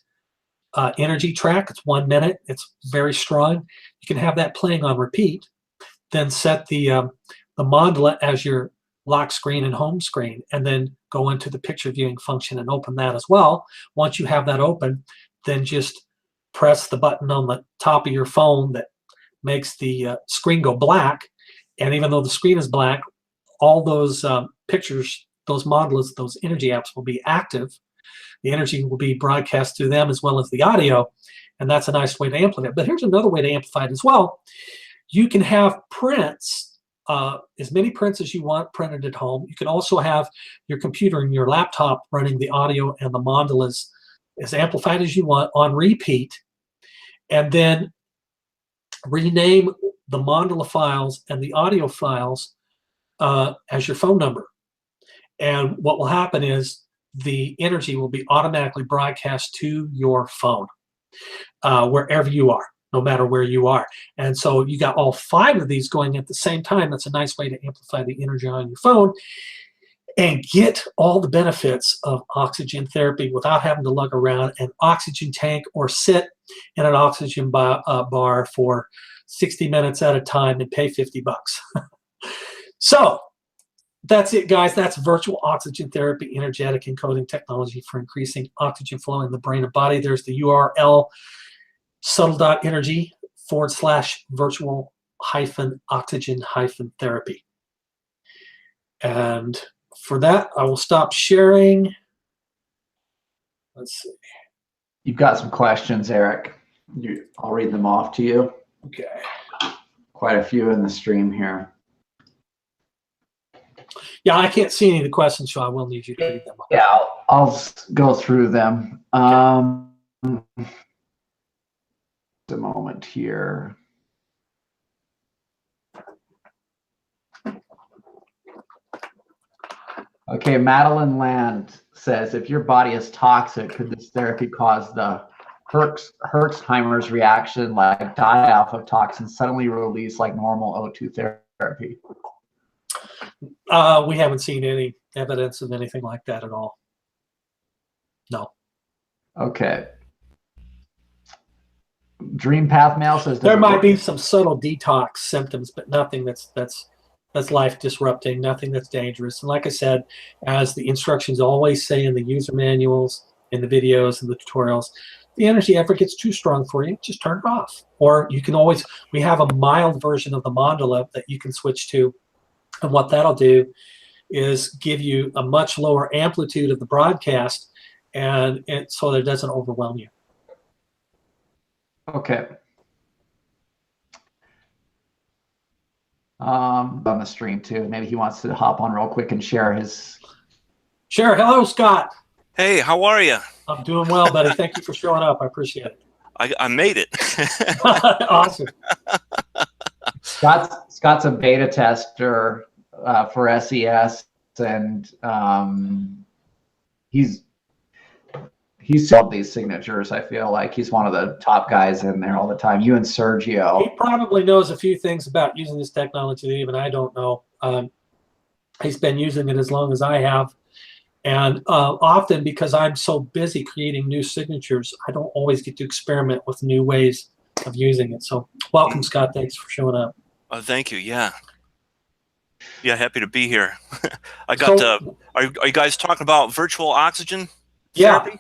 energy track. It's 1 minute. It's very strong. You can have that playing on repeat. Then set the mandala as your lock screen and home screen, and then go into the picture viewing function and open that as well. Once you have that open, then just press the button on the top of your phone that makes the screen go black. And even though the screen is black, all those pictures, those modulas, those energy apps will be active. The energy will be broadcast through them as well as the audio, and that's a nice way to amplify it. But here's another way to amplify it as well. You can have prints, as many prints as you want printed at home. You can also have your computer and your laptop running the audio and the modulas as amplified as you want on repeat, and then rename the modula files and the audio files as your phone number. And what will happen is the energy will be automatically broadcast to your phone wherever you are, no matter where you are. And so you got all 5 of these going at the same time. That's a nice way to amplify the energy on your phone and get all the benefits of oxygen therapy without having to lug around an oxygen tank or sit in an oxygen bar for 60 minutes at a time and pay 50 bucks. So that's it, guys. That's virtual oxygen therapy, energetic encoding technology for increasing oxygen flow in the brain and body. There's the URL, subtle.energy/virtual-oxygen-therapy. And for that, I will stop sharing. Let's see. You've got some questions, Eric. I'll read them off to you. Okay. Quite a few in the stream here. Yeah, I can't see any of the questions, so I will need you to read them. Yeah, I'll go through them. A moment here. Okay, Madeline Land says, if your body is toxic, could this therapy cause the Herxheimer's reaction, like die-off of toxins suddenly released like normal O2 therapy? We haven't seen any evidence of anything like that at all. No. Okay. Dream Path Mail says there might be some subtle detox symptoms, but nothing that's life disrupting, nothing that's dangerous. And like I said, as the instructions always say in the user manuals, in the videos, and the tutorials, the energy ever gets too strong for you, just turn it off. Or you can always, we have a mild version of the modula that you can switch to. And what that'll do is give you a much lower amplitude of the broadcast, and so that it doesn't overwhelm you. Okay. On the stream too. Maybe he wants to hop on real quick and share his. Sure. Hello, Scott. Hey, how are you? I'm doing well, buddy. Thank you for showing up. I appreciate it. I made it. Awesome. Scott's a beta tester for SES, and he's solved these signatures. I feel like he's one of the top guys in there all the time. You and Sergio. He probably knows a few things about using this technology that even I don't know. He's been using it as long as I have. And often, because I'm so busy creating new signatures, I don't always get to experiment with new ways of using it. So welcome, Scott. Thanks for showing up. Thank you. Yeah. Yeah, happy to be here. I got. Are you guys talking about virtual oxygen therapy?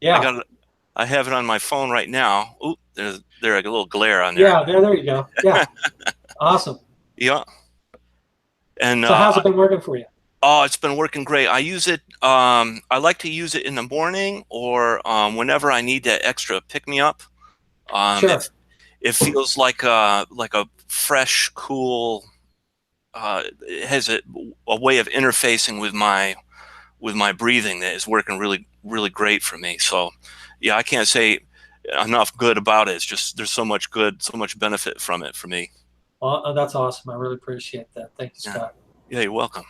Yeah. I have it on my phone right now. Ooh, there's a little glare on there. Yeah, there you go. Yeah. Awesome. Yeah. And so how's it been working for you? Oh, it's been working great. I use it. I like to use it in the morning or whenever I need that extra pick me up. Sure. It feels like a fresh, cool. It has a way of interfacing with my breathing that is working really, really great for me. So, yeah, I can't say enough good about it. It's just there's so much good, so much benefit from it for me. Well, that's awesome. I really appreciate that. Thank you, Scott. Yeah, you're welcome.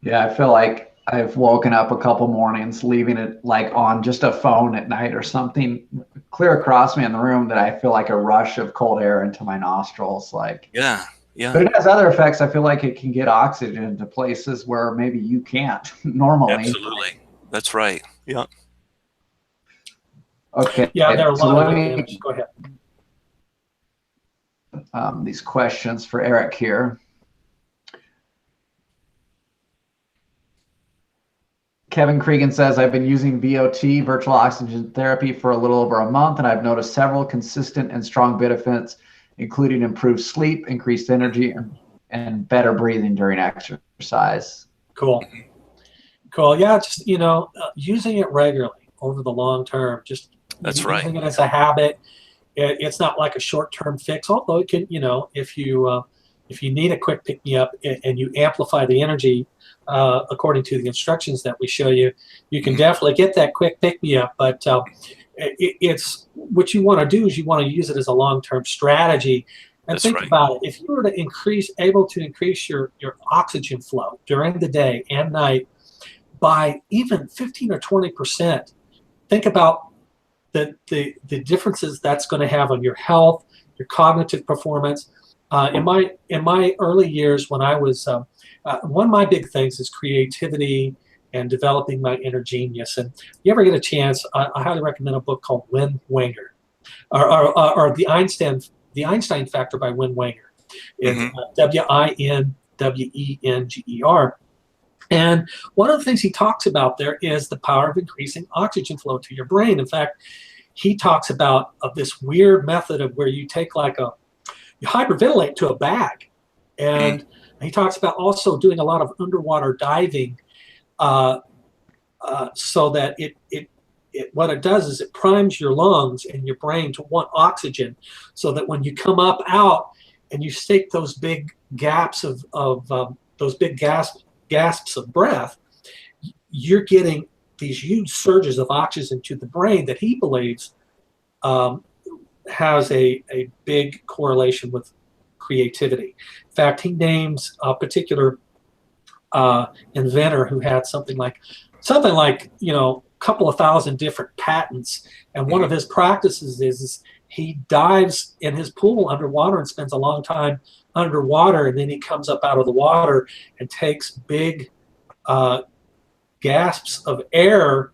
Yeah, I feel like I've woken up a couple mornings leaving it like on just a phone at night or something clear across me in the room that I feel like a rush of cold air into my nostrils. Like, yeah. Yeah. But it has other effects. I feel like it can get oxygen to places where maybe you can't normally. Absolutely. That's right. Yeah. Okay. Yeah, there are a lot of advantages. Go ahead. These questions for Eric here. Kevin Cregan says, I've been using VOT, virtual oxygen therapy, for a little over a month, and I've noticed several consistent and strong benefits, including improved sleep, increased energy, and better breathing during exercise. Cool. Cool. Yeah, just, using it regularly over the long term, just That's right. using it as a habit. It's not like a short-term fix, although it can, if you need a quick pick-me-up and you amplify the energy according to the instructions that we show you, you can definitely get that quick pick-me-up. But it's what you want to do is you want to use it as a long-term strategy. And That's think right. about it. If you were able to increase your oxygen flow during the day and night by even 15 or 20%, think about the differences that's going to have on your health, your cognitive performance. In my early years, when I was one of my big things is creativity and developing my inner genius. And if you ever get a chance, I highly recommend a book called Win Wenger, or the Einstein Factor by Win Wenger. It's WINWENGER. And one of the things he talks about there is the power of increasing oxygen flow to your brain. In fact, he talks about this weird method of where you take you hyperventilate to a bag. And he talks about also doing a lot of underwater diving so that what it does is it primes your lungs and your brain to want oxygen, so that when you come up out and you take those big gaps of those big gasps of breath, you're getting these huge surges of oxygen to the brain that he believes has a big correlation with creativity. In fact, he names a particular inventor who had something like a couple of thousand different patents, and one of his practices is he dives in his pool underwater and spends a long time underwater, and then he comes up out of the water and takes big gasps of air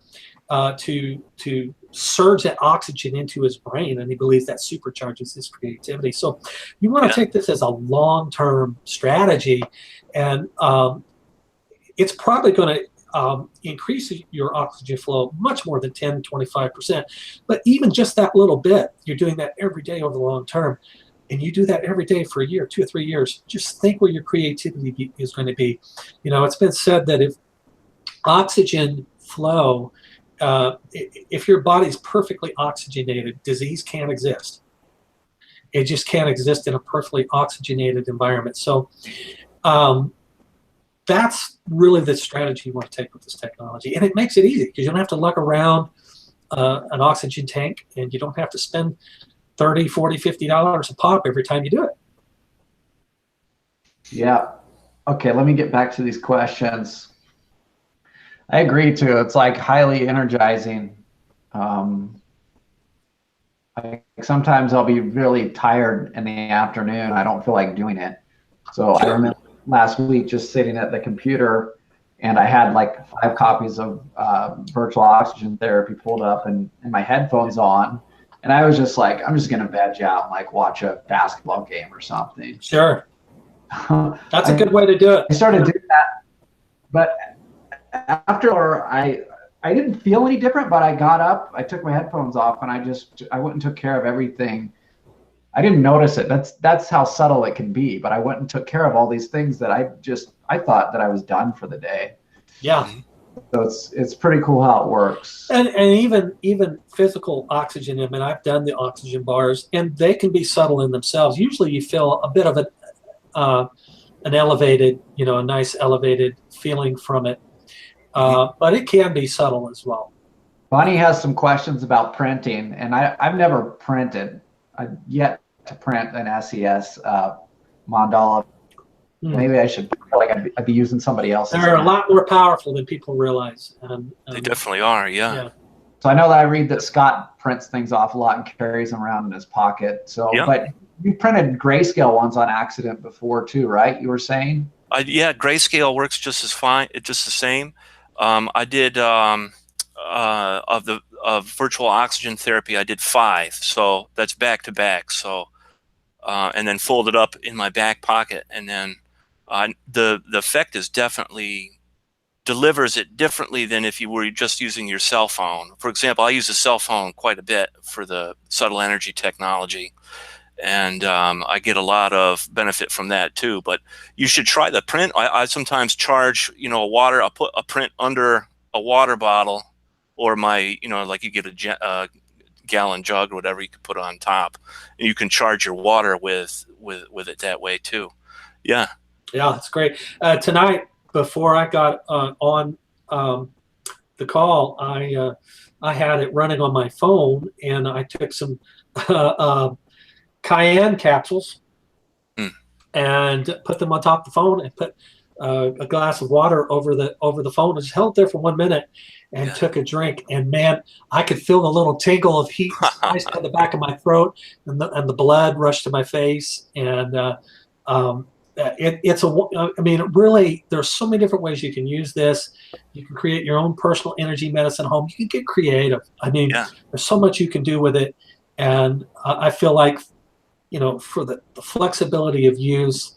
to surge that oxygen into his brain, and he believes that supercharges his creativity. So you want to take this as a long-term strategy, and it's probably going to increase your oxygen flow much more than 10, 25%. But even just that little bit, you're doing that every day over the long term, and you do that every day for a year, 2 or 3 years, just think where your creativity is going to be. It's been said that if oxygen flow, if your body's perfectly oxygenated, disease can't exist. It just can't exist in a perfectly oxygenated environment. So that's really the strategy you want to take with this technology. And it makes it easy because you don't have to lug around an oxygen tank, and you don't have to spend $30, $40, $50 a pop every time you do it. Yeah. Okay, let me get back to these questions. I agree too. It's like highly energizing. Sometimes I'll be really tired in the afternoon. I don't feel like doing it. So I remember last week just sitting at the computer, and I had like 5 copies of virtual oxygen therapy pulled up and my headphones on. And I was just like, I'm just going to veg out and like watch a basketball game or something. Sure. That's a good way to do it. I started doing that. But after I didn't feel any different, but I got up, I took my headphones off, and I went and took care of everything. I didn't notice it. That's how subtle it can be. But I went and took care of all these things that I thought that I was done for the day. Yeah. So it's pretty cool how it works. And even physical oxygen. I mean, I've done the oxygen bars, and they can be subtle in themselves. Usually, you feel a bit of an elevated, a nice elevated feeling from it. But it can be subtle as well. Bonnie has some questions about printing, and I've never printed. I've yet to print an SES mandala. Maybe I should, I'd be using somebody else's. They're a lot more powerful than people realize. They definitely are, yeah. So I know that I read that Scott prints things off a lot and carries them around in his pocket. So, but you printed grayscale ones on accident before too, right? You were saying? Yeah, grayscale works just as fine. It's just the same. I did of virtual oxygen therapy. I did 5, so that's back to back. So, and then folded up in my back pocket, and then the effect is definitely delivers it differently than if you were just using your cell phone. For example, I use a cell phone quite a bit for the subtle energy technology, and I get a lot of benefit from that too. But you should try the print. I sometimes charge, you know, I'll put a print under a water bottle, or my, you know, like you get a gallon jug or whatever you can put on top, and you can charge your water with it that way too. Yeah. Yeah, that's great. Tonight, before I got on the call, I had it running on my phone, and I took some cayenne capsules and put them on top of the phone, and put a glass of water over the phone, and just held it there for 1 minute, and took a drink. And man, I could feel the little tingle of heat and spice at the back of my throat, and the blood rushed to my face. And I mean, really, there's so many different ways you can use this. You can create your own personal energy medicine home. You can get creative. I mean, there's so much you can do with it. And I feel like, you know, for the flexibility of use,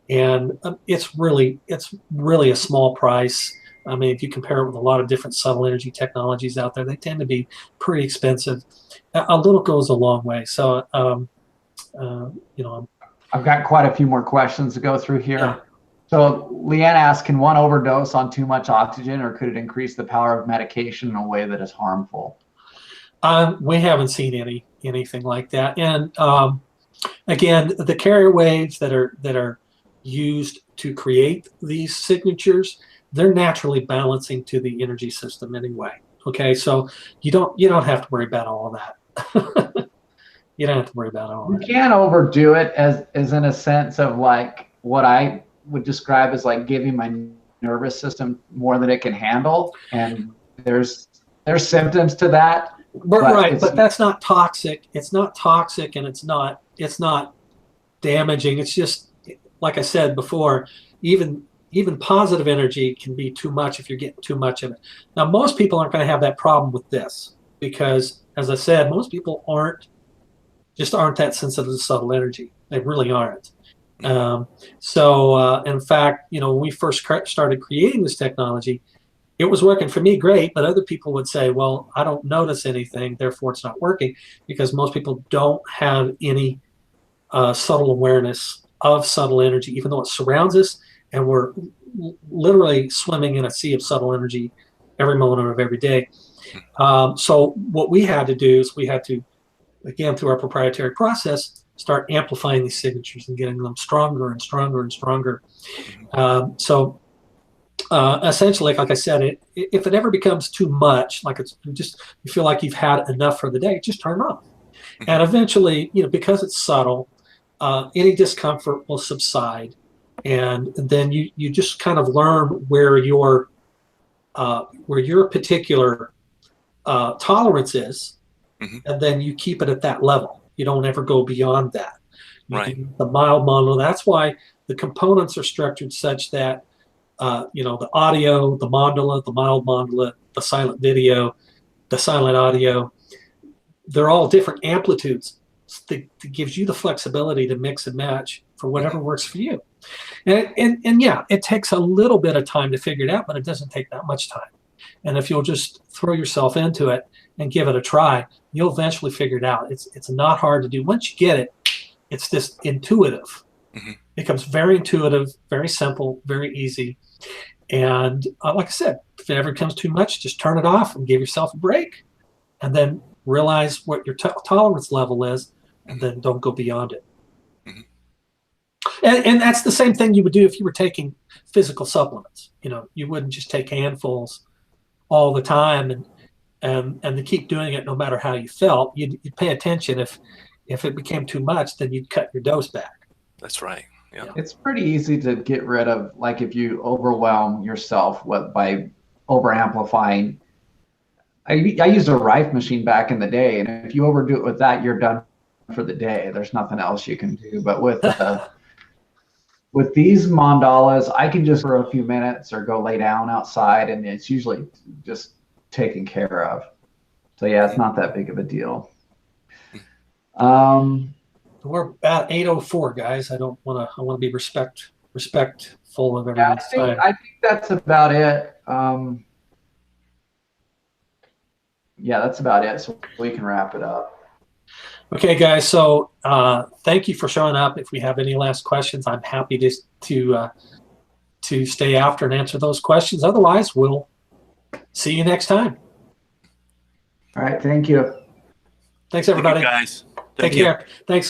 and it's really a small price. I mean, if you compare it with a lot of different subtle energy technologies out there, they tend to be pretty expensive. A little goes a long way. So, you know, I've got quite a few more questions to go through here. Yeah. So Leanne asks, can one overdose on too much oxygen, or could it increase the power of medication in a way that is harmful? We haven't seen anything like that. And again, the carrier waves that are used to create these signatures, they're naturally balancing to the energy system anyway. Okay, so you don't have to worry about all of that. You don't have to worry about all that. You can't overdo it as in a sense of like what I would describe as like giving my nervous system more than it can handle. And there's symptoms to that. But that's not toxic. It's not toxic, and it's not damaging. It's just, like I said before, even positive energy can be too much if you're getting too much of it. Now, most people aren't going to have that problem with this because, as I said, most people aren't that sensitive to subtle energy. They really aren't. In fact, you know, when we first started creating this technology, it was working for me great, but other people would say, well, I don't notice anything, therefore it's not working, because most people don't have any subtle awareness of subtle energy, even though it surrounds us, and we're literally swimming in a sea of subtle energy every moment of every day. So what we had to do is we had to, again, through our proprietary process, start amplifying these signatures and getting them stronger and stronger and stronger. Essentially, like I said, if it ever becomes too much, like you feel like you've had enough for the day, just turn it off. And eventually, you know, because it's subtle, any discomfort will subside, and then you just kind of learn where your particular tolerance is. And then you keep it at that level. You don't ever go beyond that. The mild model. That's why the components are structured such that, you know, the audio, the mandala, the mild mandala, the silent video, the silent audio, they're all different amplitudes that gives you the flexibility to mix and match for whatever works for you. And yeah, it takes a little bit of time to figure it out, but it doesn't take that much time. And if you'll just throw yourself into it and give it a try, you'll eventually figure it out. It's not hard to do. Once you get it, it's just intuitive. It becomes very intuitive, very simple, very easy. And like I said, if it ever becomes too much, just turn it off and give yourself a break, and then realize what your tolerance level is, and then don't go beyond it. And that's the same thing you would do if you were taking physical supplements. You know, you wouldn't just take handfuls all the time and to keep doing it no matter how you felt. You'd pay attention. If it became too much, then you'd cut your dose back. That's right. Yeah. It's pretty easy to get rid of, like if you overwhelm yourself by over amplifying. I used a Rife machine back in the day, and if you overdo it with that, you're done for the day. There's nothing else you can do. But with these mandalas, I can just for a few minutes or go lay down outside, and it's usually just taken care of. So yeah, it's not that big of a deal. We're about 8:04, guys. I want to be respectful of everyone's time. I think that's about it. Yeah, that's about it. So we can wrap it up. Okay, guys. So thank you for showing up. If we have any last questions, I'm happy to stay after and answer those questions. Otherwise, we'll see you next time. All right. Thank you. Thanks, everybody. Thank you, guys. Take care. Thanks.